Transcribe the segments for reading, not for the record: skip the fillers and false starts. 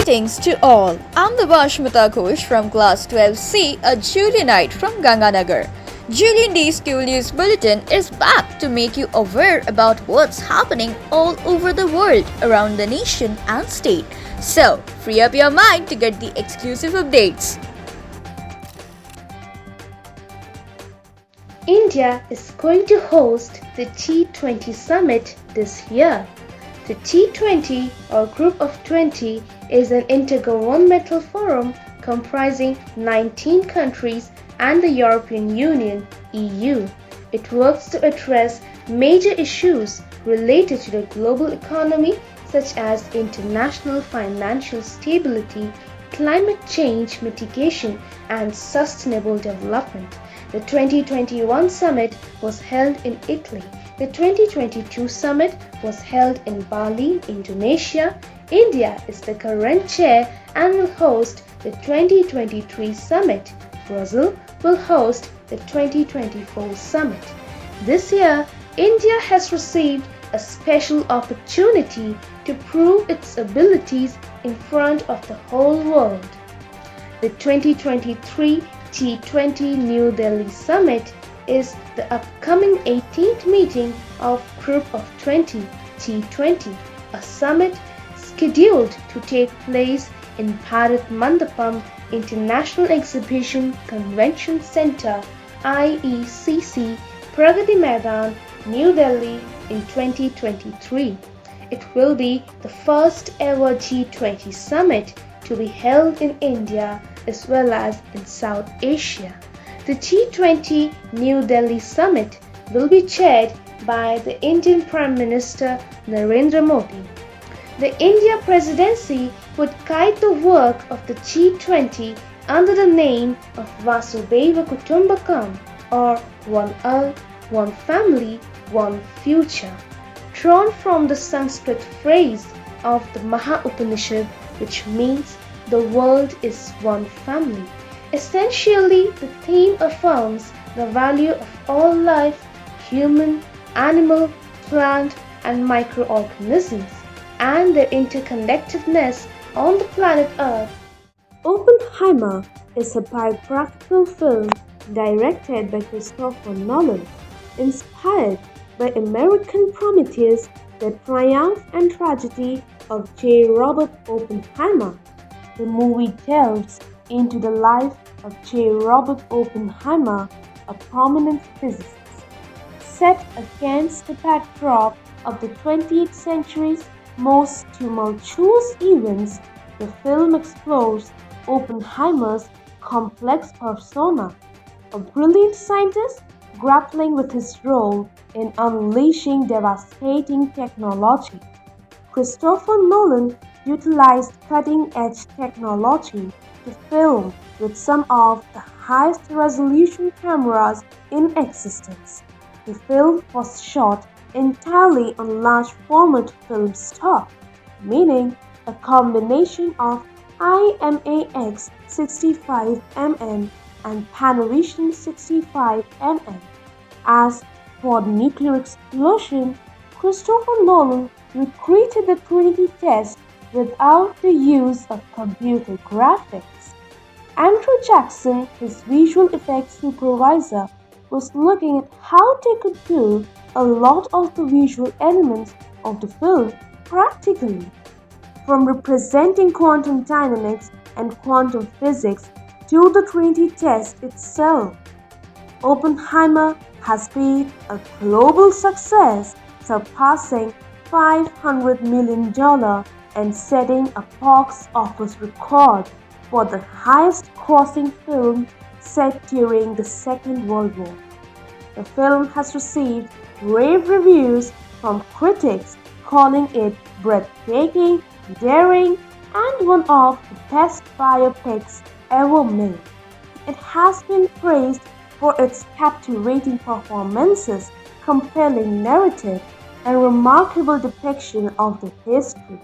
Greetings to all. I'm the Bashmata Ghosh from Class 12C, a Julianite from Ganganagar. Julian Day School News Bulletin is back to make you aware about what's happening all over the world, around the nation and state. So, free up your mind to get the exclusive updates. India is going to host the T20 Summit this year. The T20 or Group of 20 is an intergovernmental forum comprising 19 countries and the European Union (EU). It works to address major issues related to the global economy such as international financial stability, climate change mitigation, and sustainable development. The 2021 summit was held in Italy. The 2022 summit was held in Bali, Indonesia. India is the current chair and will host the 2023 summit. Brazil will host the 2024 summit. This year, India has received a special opportunity to prove its abilities in front of the whole world. The 2023 T20 New Delhi Summit is the upcoming 18th meeting of Group of 20 T20, a summit scheduled to take place in Bharat Mandapam International Exhibition Convention Centre IECC, Pragati Maidan, New Delhi in 2023. It will be the first ever G20 summit to be held in India as well as in South Asia. The G20 New Delhi Summit will be chaired by the Indian Prime Minister Narendra Modi. The India presidency would guide the work of the G20 under the name of Vasudhaiva Kutumbakam, or One Earth, One Family, One Future, drawn from the Sanskrit phrase of the Maha Upanishad, which means the world is one family. Essentially, the theme affirms the value of all life, human, animal, plant, and microorganisms, and their interconnectedness on the planet Earth. Oppenheimer is a biographical film directed by Christopher Nolan, inspired by American Prometheus, the triumph and tragedy of J. Robert Oppenheimer. The movie delves into the life of J. Robert Oppenheimer, a prominent physicist. Set against the backdrop of the 20th century's most tumultuous events, the film explores Oppenheimer's complex persona, a brilliant scientist grappling with his role in unleashing devastating technology. Christopher Nolan utilized cutting-edge technology to film with some of the highest resolution cameras in existence. The film was shot entirely on large format film stock, meaning a combination of IMAX 65mm and Panavision 65mm. As for the nuclear explosion, Christopher Nolan recreated the Trinity test without the use of computer graphics. Andrew Jackson, his visual effects supervisor, was looking at how they could do a lot of the visual elements of the film practically, from representing quantum dynamics and quantum physics to the Trinity test itself. Oppenheimer has been a global success, surpassing $500 million and setting a box office record for the highest grossing film set during the Second World War. The film has received rave reviews from critics, calling it breathtaking, daring, and one of the best biopics ever made. It has been praised for its captivating performances, compelling narrative, and remarkable depiction of the history.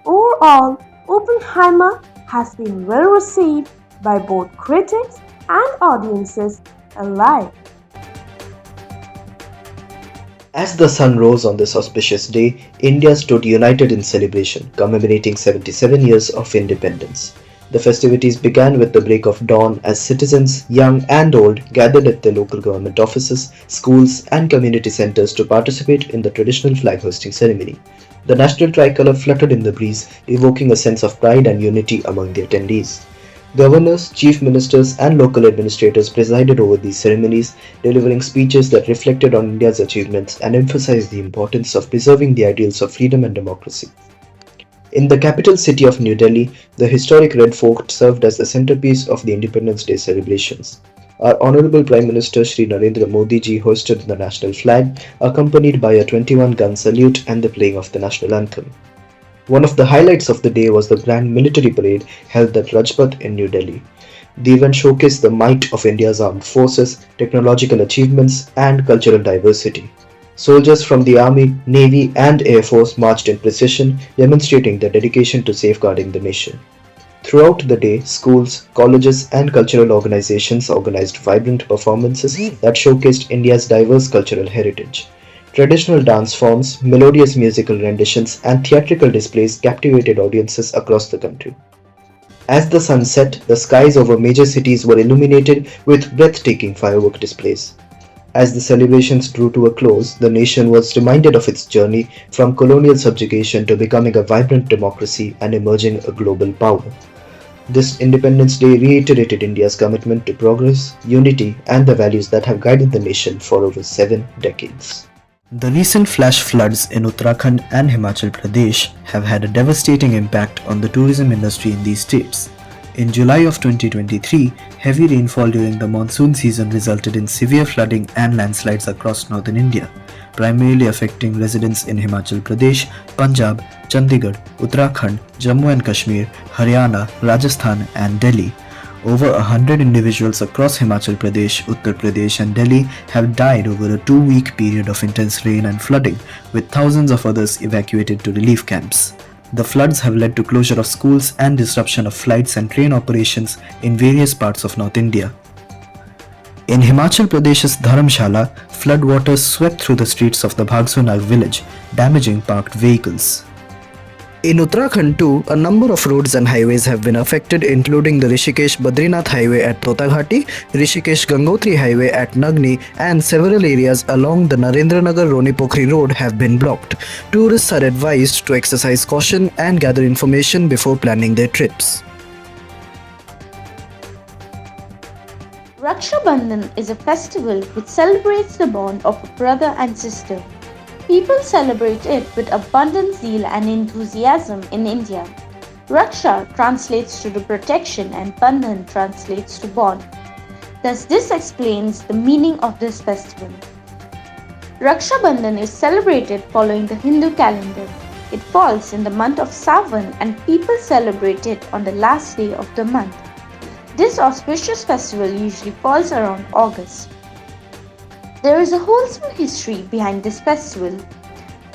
Overall, Oppenheimer has been well received by both critics and audiences alike. As the sun rose on this auspicious day, India stood united in celebration, commemorating 77 years of independence. The festivities began with the break of dawn as citizens, young and old, gathered at their local government offices, schools, and community centers to participate in the traditional flag hosting ceremony. The national tricolour fluttered in the breeze, evoking a sense of pride and unity among the attendees. Governors, chief ministers, and local administrators presided over these ceremonies, delivering speeches that reflected on India's achievements and emphasized the importance of preserving the ideals of freedom and democracy. In the capital city of New Delhi, the historic Red Fort served as the centerpiece of the Independence Day celebrations. Our Honorable Prime Minister Shri Narendra Modi ji hosted the national flag, accompanied by a 21-gun salute and the playing of the national anthem. One of the highlights of the day was the grand military parade held at Rajpath in New Delhi. The event showcased the might of India's armed forces, technological achievements, and cultural diversity. Soldiers from the Army, Navy, and Air Force marched in procession, demonstrating their dedication to safeguarding the nation. Throughout the day, schools, colleges, and cultural organizations organized vibrant performances that showcased India's diverse cultural heritage. Traditional dance forms, melodious musical renditions, and theatrical displays captivated audiences across the country. As the sun set, the skies over major cities were illuminated with breathtaking firework displays. As the celebrations drew to a close, the nation was reminded of its journey from colonial subjugation to becoming a vibrant democracy and emerging a global power. This Independence Day reiterated India's commitment to progress, unity, and the values that have guided the nation for over 7 decades. The recent flash floods in Uttarakhand and Himachal Pradesh have had a devastating impact on the tourism industry in these states. In July of 2023, heavy rainfall during the monsoon season resulted in severe flooding and landslides across northern India, primarily affecting residents in Himachal Pradesh, Punjab, Chandigarh, Uttarakhand, Jammu and Kashmir, Haryana, Rajasthan, and Delhi. Over 100 individuals across Himachal Pradesh, Uttar Pradesh, and Delhi have died over a 2-week period of intense rain and flooding, with thousands of others evacuated to relief camps. The floods have led to closure of schools and disruption of flights and train operations in various parts of North India. In Himachal Pradesh's Dharamshala, floodwaters swept through the streets of the Bhagsonag village, damaging parked vehicles. In Uttarakhand too, a number of roads and highways have been affected, including the Rishikesh-Badrinath highway at Totaghati, Rishikesh-Gangotri highway at Nagni, and several areas along the Narendranagar-Ronipokri road have been blocked. Tourists are advised to exercise caution and gather information before planning their trips. Raksha Bandhan is a festival which celebrates the bond of a brother and sister. People celebrate it with abundant zeal and enthusiasm in India. Raksha translates to the protection and Bandhan translates to bond. Thus, this explains the meaning of this festival. Raksha Bandhan is celebrated following the Hindu calendar. It falls in the month of Sawan and people celebrate it on the last day of the month. This auspicious festival usually falls around August. There is a wholesome history behind this festival.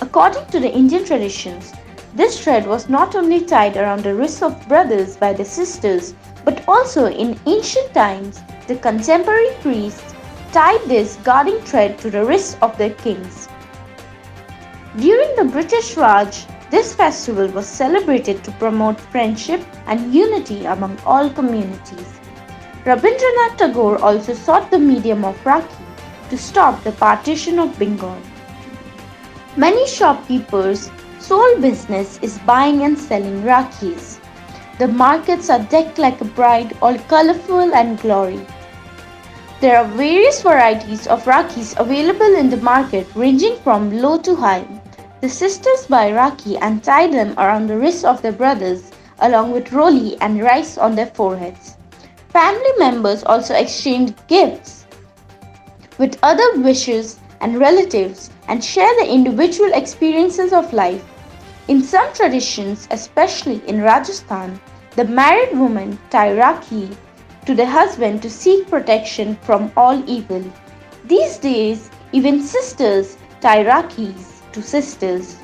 According to the Indian traditions, this thread was not only tied around the wrists of brothers by the sisters, but also in ancient times, the contemporary priests tied this guarding thread to the wrists of their kings. During the British Raj, this festival was celebrated to promote friendship and unity among all communities. Rabindranath Tagore also sought the medium of Rakhi to stop the partition of Bengal. Many shopkeepers' sole business is buying and selling Rakhis. The markets are decked like a bride, all colorful and glory. There are various varieties of Rakhis available in the market, ranging from low to high. The sisters buy Rakhi and tie them around the wrists of their brothers, along with roli and rice on their foreheads. Family members also exchange gifts with other wishes and relatives and share the individual experiences of life. In some traditions, especially in Rajasthan, the married woman tie Rakhi to the husband to seek protection from all evil. These days, even sisters tie Rakhis to sisters.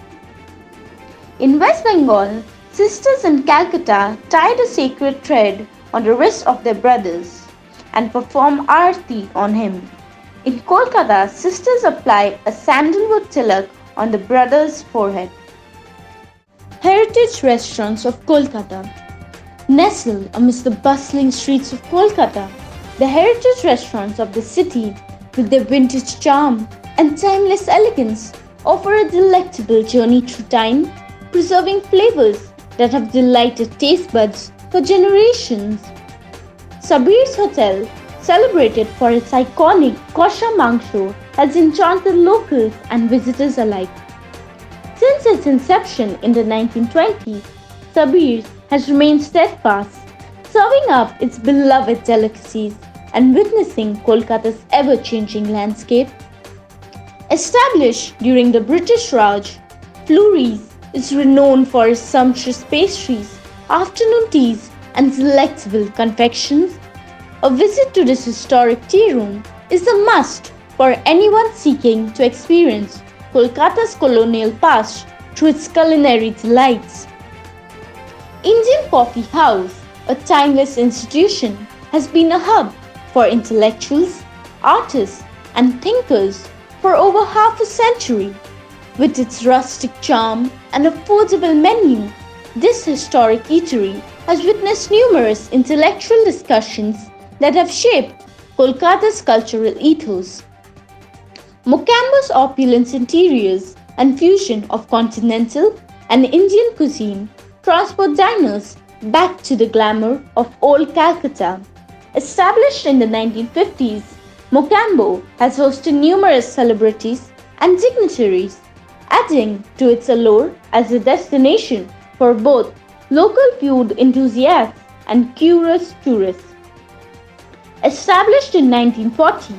In West Bengal, sisters in Calcutta tied a sacred thread on the wrist of their brothers and perform arti on him. In Kolkata, sisters apply a sandalwood tilak on the brother's forehead. Heritage restaurants of Kolkata. Nestled amidst the bustling streets of Kolkata, the heritage restaurants of the city, with their vintage charm and timeless elegance, offer a delectable journey through time, preserving flavors that have delighted taste buds for generations. Sabir's Hotel, celebrated for its iconic kosher mangsho, has enchanted locals and visitors alike. Since its inception in the 1920s, Sabir's has remained steadfast, serving up its beloved delicacies and witnessing Kolkata's ever-changing landscape. Established during the British Raj, Fleury's is renowned for its sumptuous pastries, afternoon teas, and delectable confections. A visit to this historic tea room is a must for anyone seeking to experience Kolkata's colonial past through its culinary delights. Indian Coffee House, a timeless institution, has been a hub for intellectuals, artists, and thinkers for over half a century. With its rustic charm and affordable menu, this historic eatery has witnessed numerous intellectual discussions that have shaped Kolkata's cultural ethos. Mocambo's opulent interiors and fusion of continental and Indian cuisine transport diners back to the glamour of old Calcutta. Established in the 1950s, Mocambo has hosted numerous celebrities and dignitaries, adding to its allure as a destination for both local food enthusiasts and curious tourists. Established in 1940,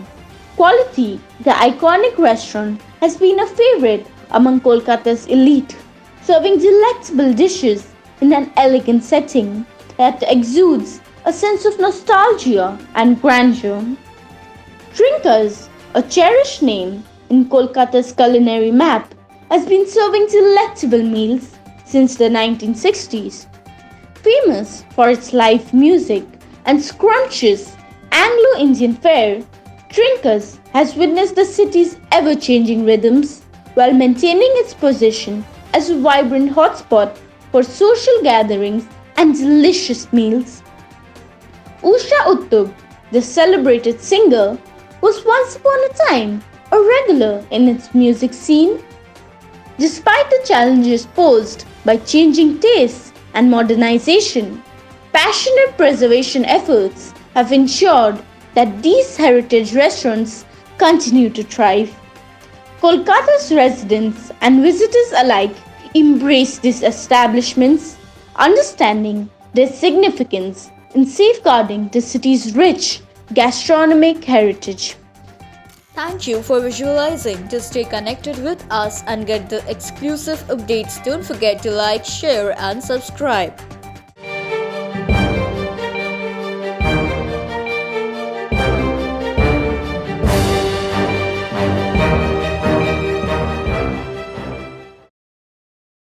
Quality, the iconic restaurant, has been a favorite among Kolkata's elite, serving delectable dishes in an elegant setting that exudes a sense of nostalgia and grandeur. Drinkers, a cherished name in Kolkata's culinary map, has been serving delectable meals since the 1960s. Famous for its live music and scrumptious Anglo-Indian fare, Drinkers has witnessed the city's ever-changing rhythms while maintaining its position as a vibrant hotspot for social gatherings and delicious meals. Usha Uttub, the celebrated singer, was once upon a time a regular in its music scene. Despite the challenges posed by changing tastes and modernization, passionate preservation efforts have ensured that these heritage restaurants continue to thrive. Kolkata's residents and visitors alike embrace these establishments, understanding their significance in safeguarding the city's rich gastronomic heritage. Thank you for visualizing. To stay connected with us and get the exclusive updates, don't forget to like, share, and subscribe.